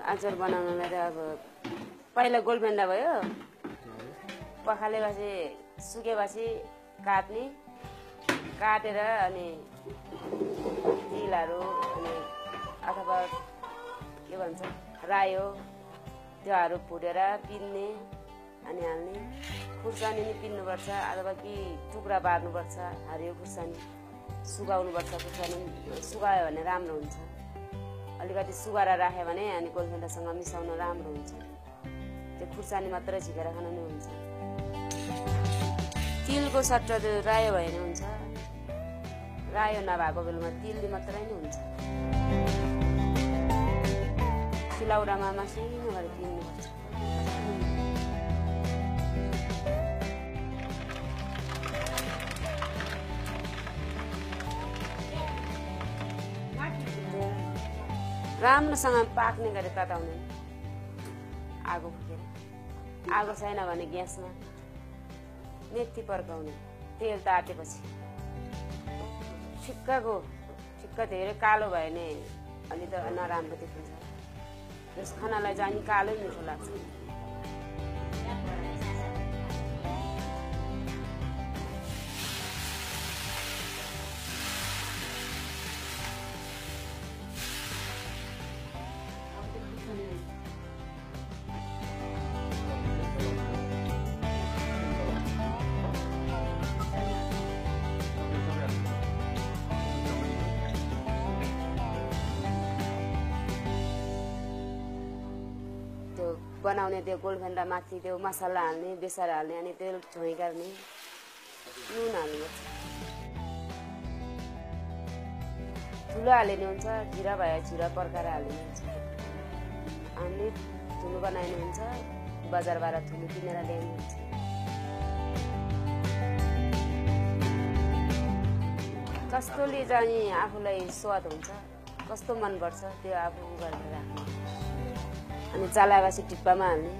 अचार बनाउनलाई त अब पहिला गोलभेन्डा भयो, पखालेपछि सुकेपछि काट्ने, काटेर अनि तिलहरू अनि अथवा के भन्छ रायो त्योहरू भुटेर पिन्ने अनि हाल्ने। खुर्सानी नि पिन्नुपर्छ अथवा कि टुक्रा पार्नुपर्छ। हरियो खुर्सानी सुकाउनुपर्छ। खुर्सानी सुकायो भने राम्रो हुन्छ। अलिकति सुकाएर राख्यो भने अनि गोलभेन्डासँग मिसाउन राम्रो हुन्छ। त्यो खुर्सानी मात्रै झिकेर खान नि हुन्छ। तिलको सट्टा त्यो रायो भए नि हुन्छ। रायो नभएको बेलामा तिलले मात्रै नि हुन्छ। सिलौटामा मसिनो गरी पिन्नुपर्छ। राम्रोसँग पाक्ने गरी तताउने। आगो फुकेर आगो छैन भने ग्यासमा मेथी पर्काउने। तेल तातेपछि ठिक्क धेरै कालो भयो भने अलि त नराम्रो देखिन्छ। त्यस खानालाई चाहिँ कालै मिठो लाग्छ। बनाउने त्यो गोलभेन्डा माथि त्यो मसला हाल्ने, बेसार हाल्ने अनि तेल झोइ गर्ने, नुन हाल्नुपर्छ। ठुलो हालिने हुन्छ, जिरा भयो जिरा पर्काएर हालिने हुन्छ। हामीले ठुलो बनाइने हुन्छ, बजारबाट ठुलो किनेर ल्याइने हुन्छ। कस्तोले चाहिँ आफूलाई स्वाद हुन्छ, कस्तो मनपर्छ त्यो आफू गरेर राख्ने। अनि चलाएपछि टिप्पामा हाल्ने।